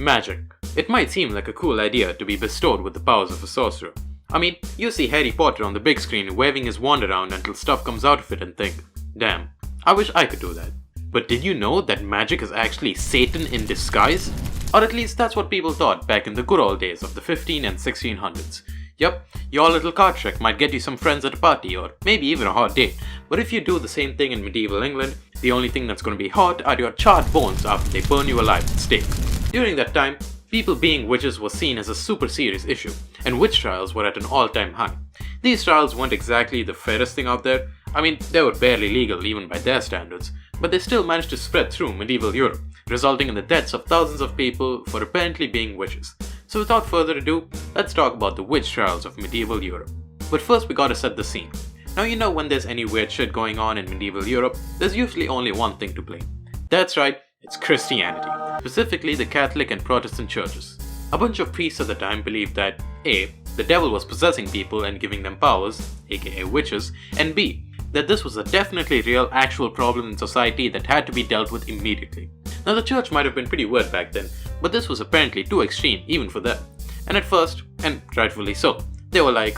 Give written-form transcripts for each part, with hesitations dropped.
Magic. It might seem like a cool idea to be bestowed with the powers of a sorcerer. I mean, you see Harry Potter on the big screen waving his wand around until stuff comes out of it and think, damn, I wish I could do that. But did you know that magic is actually Satan in disguise? Or at least that's what people thought back in the good old days of the 15 and 1600s. Yup, your little card trick might get you some friends at a party or maybe even a hot date. But if you do the same thing in medieval England, the only thing that's going to be hot are your charred bones after they burn you alive at stake. During that time, people being witches was seen as a super serious issue, and witch trials were at an all-time high. These trials weren't exactly the fairest thing out there. I mean, they were barely legal even by their standards, but they still managed to spread through medieval Europe, resulting in the deaths of thousands of people for apparently being witches. So without further ado, let's talk about the witch trials of medieval Europe. But first we gotta set the scene. Now you know when there's any weird shit going on in medieval Europe, there's usually only one thing to blame. That's right, it's Christianity, specifically the Catholic and Protestant churches. A bunch of priests at the time believed that A. the devil was possessing people and giving them powers, aka witches, and B. that this was a definitely real actual problem in society that had to be dealt with immediately. Now the church might have been pretty weird back then, but this was apparently too extreme even for them. And at first, and rightfully so, they were like,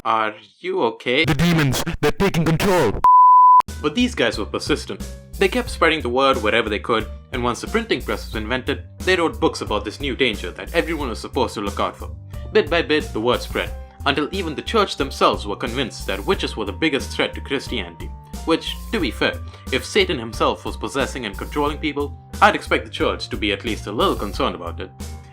are you okay? The demons, they're taking control. But these guys were persistent. They kept spreading the word wherever they could, and once the printing press was invented, they wrote books about this new danger that everyone was supposed to look out for. Bit by bit, the word spread, until even the church themselves were convinced that witches were the biggest threat to Christianity. Which, to be fair, if Satan himself was possessing and controlling people, I'd expect the church to be at least a little concerned about it.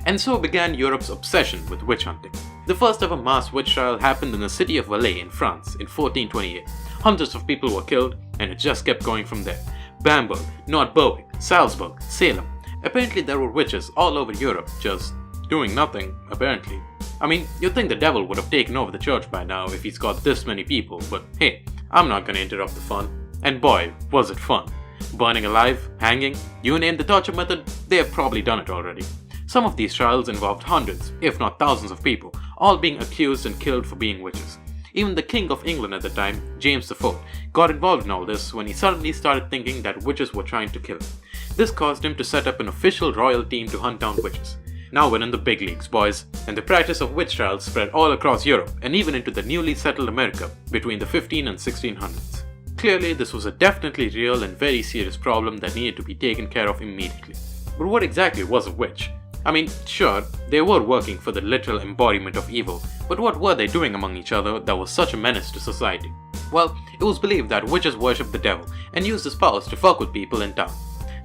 And so began Europe's obsession with witch hunting. The first ever mass witch trial happened in the city of Valais in France in 1428. Hundreds of people were killed, and it just kept going from there. Bamberg, North Berwick, Salzburg, Salem. Apparently there were witches all over Europe, just doing nothing, apparently. I mean, you'd think the devil would have taken over the church by now if he's got this many people, but hey, I'm not gonna interrupt the fun. And boy, was it fun. Burning alive, hanging, you name the torture method, they have probably done it already. Some of these trials involved hundreds, if not thousands of people, all being accused and killed for being witches. Even the King of England at the time, James IV, got involved in all this when he suddenly started thinking that witches were trying to kill him. This caused him to set up an official royal team to hunt down witches. Now we're in the big leagues, boys, and the practice of witch trials spread all across Europe and even into the newly settled America between the 15 and 1600s. Clearly, this was a definitely real and very serious problem that needed to be taken care of immediately. But what exactly was a witch? I mean, sure, they were working for the literal embodiment of evil, but what were they doing among each other that was such a menace to society? Well, it was believed that witches worshipped the devil and used his powers to fuck with people in town.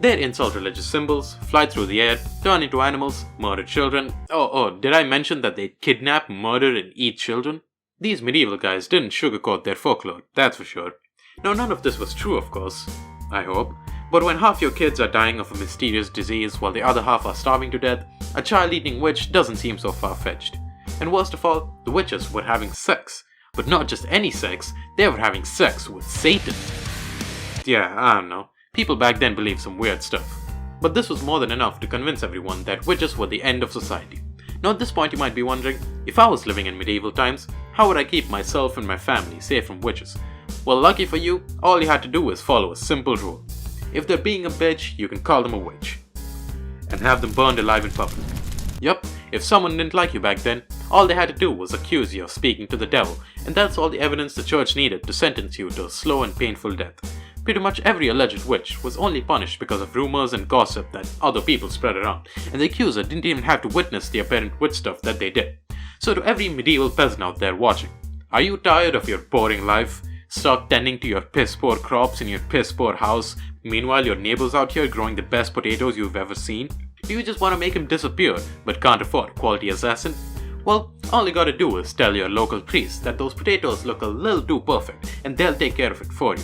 They'd insult religious symbols, fly through the air, turn into animals, murder children. Oh, did I mention that they'd kidnap, murder, and eat children? These medieval guys didn't sugarcoat their folklore, that's for sure. Now none of this was true, of course, I hope. But when half your kids are dying of a mysterious disease while the other half are starving to death, a child-eating witch doesn't seem so far-fetched. And worst of all, the witches were having sex. But not just any sex, they were having sex with Satan. Yeah, I don't know. People back then believed some weird stuff. But this was more than enough to convince everyone that witches were the end of society. Now at this point you might be wondering, if I was living in medieval times, how would I keep myself and my family safe from witches? Well, lucky for you, all you had to do was follow a simple rule. If they're being a bitch, you can call them a witch. And have them burned alive in public. Yup, if someone didn't like you back then, all they had to do was accuse you of speaking to the devil, and that's all the evidence the church needed to sentence you to a slow and painful death. Pretty much every alleged witch was only punished because of rumors and gossip that other people spread around, and the accuser didn't even have to witness the apparent witch stuff that they did. So to every medieval peasant out there watching, are you tired of your boring life? Stuck tending to your piss-poor crops in your piss-poor house, meanwhile your neighbor's out here growing the best potatoes you've ever seen? Do you just want to make him disappear, but can't afford a quality assassin? Well, all you gotta do is tell your local priest that those potatoes look a little too perfect, and they'll take care of it for you.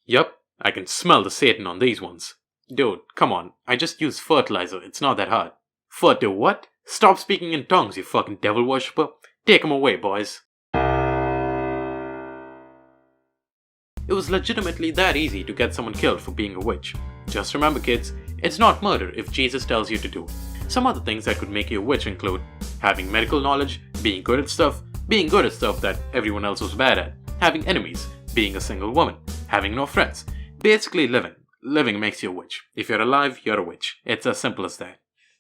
Yup, I can smell the Satan on these ones. Dude, come on, I just used fertilizer, it's not that hard. Fertil what? Stop speaking in tongues, you fucking devil worshipper. Take him away, boys. It was legitimately that easy to get someone killed for being a witch. Just remember, kids, it's not murder if Jesus tells you to do it. Some other things that could make you a witch include having medical knowledge, being good at stuff that everyone else was bad at, having enemies, being a single woman, having no friends, basically living living makes you a witch. If you're alive, you're a witch. It's as simple as that.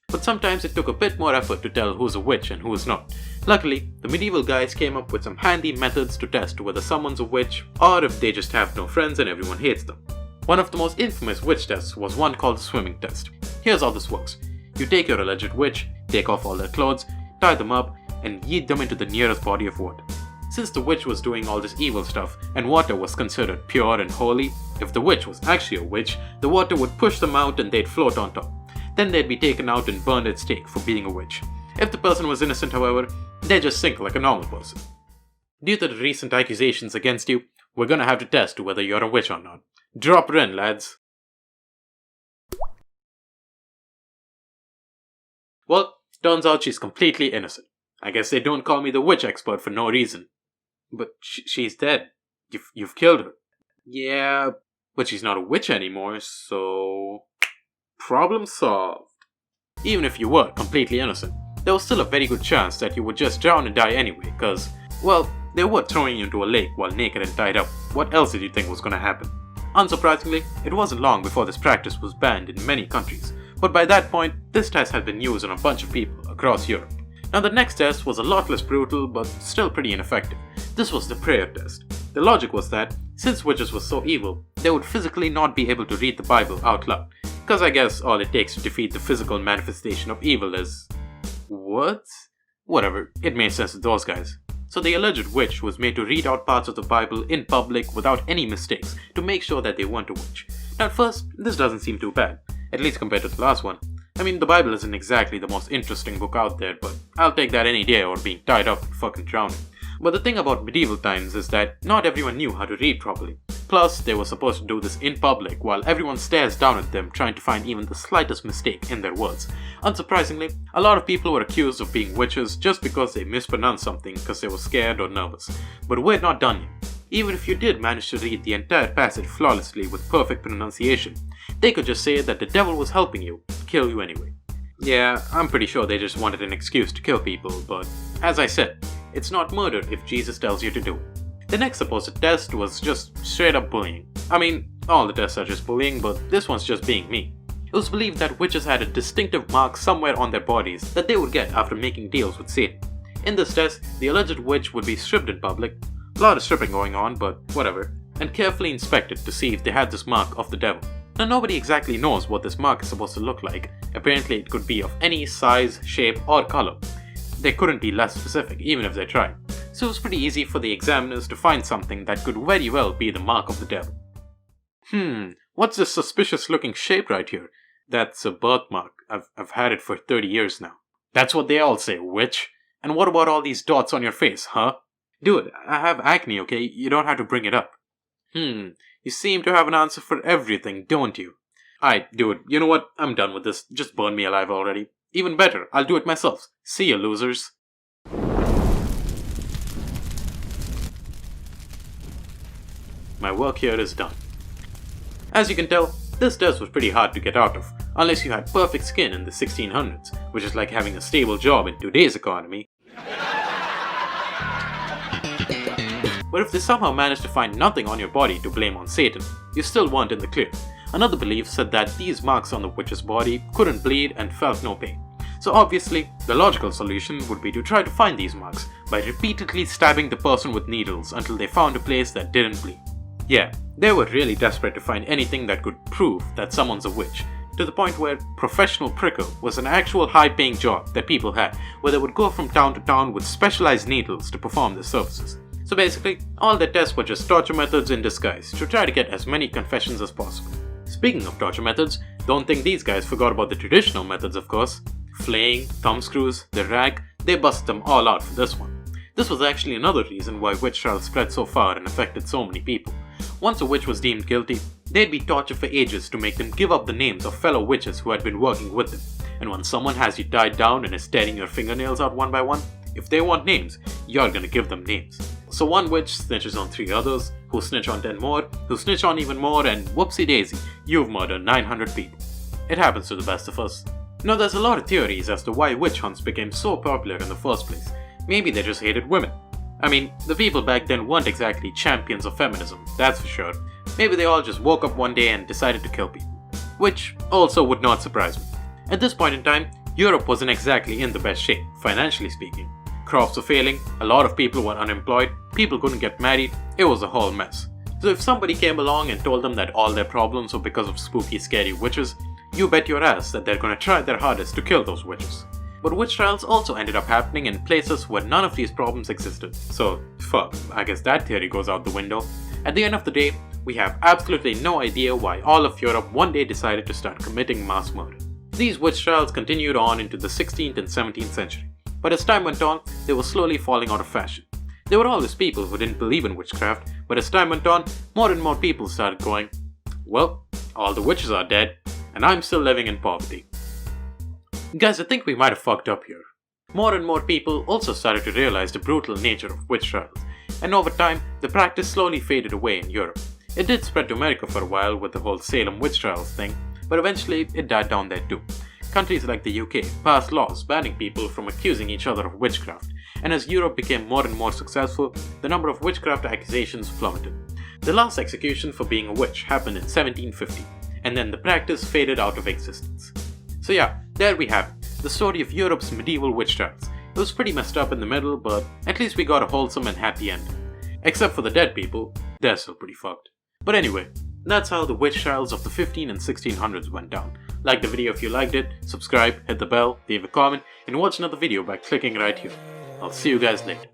But sometimes it took a bit more effort to tell who's a witch and who's not. Luckily, the medieval guys came up with some handy methods to test whether someone's a witch or if they just have no friends and everyone hates them. One of the most infamous witch tests was one called the swimming test. Here's how this works. You take your alleged witch, take off all their clothes, tie them up, and yeet them into the nearest body of water. Since the witch was doing all this evil stuff and water was considered pure and holy, if the witch was actually a witch, the water would push them out and they'd float on top. Then they'd be taken out and burned at stake for being a witch. If the person was innocent, however, they'd just sink like a normal person. Due to the recent accusations against you, we're gonna have to test whether you're a witch or not. Drop her in, lads. Well, turns out she's completely innocent. I guess they don't call me the witch expert for no reason. But she's dead. You've killed her. Yeah, but she's not a witch anymore, so... problem solved. Even if you were completely innocent, there was still a very good chance that you would just drown and die anyway, cause, well, they were throwing you into a lake while naked and tied up. What else did you think was gonna happen? Unsurprisingly, it wasn't long before this practice was banned in many countries, but by that point, this test had been used on a bunch of people across Europe. Now the next test was a lot less brutal, but still pretty ineffective. This was the prayer test. The logic was that, since witches were so evil, they would physically not be able to read the Bible out loud, cause I guess all it takes to defeat the physical manifestation of evil is... what? Whatever, it made sense to those guys. So the alleged witch was made to read out parts of the Bible in public without any mistakes to make sure that they weren't a witch. Now at first, this doesn't seem too bad, at least compared to the last one. I mean, the Bible isn't exactly the most interesting book out there, but I'll take that any day over being tied up and fucking drowning. But the thing about medieval times is that not everyone knew how to read properly. Plus, they were supposed to do this in public while everyone stares down at them trying to find even the slightest mistake in their words. Unsurprisingly, a lot of people were accused of being witches just because they mispronounced something because they were scared or nervous. But we're not done yet. Even if you did manage to read the entire passage flawlessly with perfect pronunciation, they could just say that the devil was helping you, kill you anyway. Yeah, I'm pretty sure they just wanted an excuse to kill people, but as I said, it's not murder if Jesus tells you to do it. The next supposed test was just straight up bullying. I mean, all the tests are just bullying, but this one's just being me. It was believed that witches had a distinctive mark somewhere on their bodies that they would get after making deals with Satan. In this test, the alleged witch would be stripped in public, a lot of stripping going on, but whatever, and carefully inspected to see if they had this mark of the devil. Now nobody exactly knows what this mark is supposed to look like. Apparently it could be of any size, shape or color. They couldn't be less specific even if they tried. So it was pretty easy for the examiners to find something that could very well be the mark of the devil. What's this suspicious looking shape right here? That's a birthmark. I've had it for 30 years now. That's what they all say, witch. And what about all these dots on your face, huh? Dude, I have acne, okay? You don't have to bring it up. You seem to have an answer for everything, don't you? Aight, dude, you know what? I'm done with this. Just burn me alive already. Even better, I'll do it myself. See ya, losers. My work here is done. As you can tell, this test was pretty hard to get out of, unless you had perfect skin in the 1600s, which is like having a stable job in today's economy. But if they somehow managed to find nothing on your body to blame on Satan, you still weren't in the clear. Another belief said that these marks on the witch's body couldn't bleed and felt no pain. So obviously, the logical solution would be to try to find these marks by repeatedly stabbing the person with needles until they found a place that didn't bleed. Yeah, they were really desperate to find anything that could prove that someone's a witch, to the point where professional pricker was an actual high-paying job that people had, where they would go from town to town with specialized needles to perform their services. So basically, all their tests were just torture methods in disguise to try to get as many confessions as possible. Speaking of torture methods, don't think these guys forgot about the traditional methods, of course. Flaying, thumbscrews, the rag, they busted them all out for this one. This was actually another reason why witch trials spread so far and affected so many people. Once a witch was deemed guilty, they'd be tortured for ages to make them give up the names of fellow witches who had been working with them. And when someone has you tied down and is tearing your fingernails out one by one, if they want names, you're gonna give them names. So one witch snitches on 3 others, who snitch on 10 more, who snitch on even more, and whoopsie daisy, you've murdered 900 people. It happens to the best of us. Now there's a lot of theories as to why witch hunts became so popular in the first place. Maybe they just hated women. I mean, the people back then weren't exactly champions of feminism, that's for sure. maybe they all just woke up one day and decided to kill people. Which also would not surprise me. At this point in time, Europe wasn't exactly in the best shape, financially speaking. Crops were failing, a lot of people were unemployed, people couldn't get married, it was a whole mess. So if somebody came along and told them that all their problems were because of spooky, scary witches, you bet your ass that they're gonna try their hardest to kill those witches. But witch trials also ended up happening in places where none of these problems existed. So, fuck, I guess that theory goes out the window. At the end of the day, we have absolutely no idea why all of Europe one day decided to start committing mass murder. These witch trials continued on into the 16th and 17th century, but as time went on, they were slowly falling out of fashion. There were always people who didn't believe in witchcraft, but as time went on, more and more people started going, well, all the witches are dead, and I'm still living in poverty. Guys, I think we might have fucked up here. More and more people also started to realize the brutal nature of witch trials, and over time, the practice slowly faded away in Europe. It did spread to America for a while with the whole Salem witch trials thing, but eventually it died down there too. Countries like the UK passed laws banning people from accusing each other of witchcraft, and as Europe became more and more successful, the number of witchcraft accusations plummeted. The last execution for being a witch happened in 1750, and then the practice faded out of existence. So yeah, there we have it, the story of Europe's medieval witch trials. It was pretty messed up in the middle, but at least we got a wholesome and happy ending. Except for the dead people, they're still pretty fucked. But anyway, that's how the witch trials of the 15 and 1600s went down. Like the video if you liked it, subscribe, hit the bell, leave a comment, and watch another video by clicking right here. I'll see you guys later.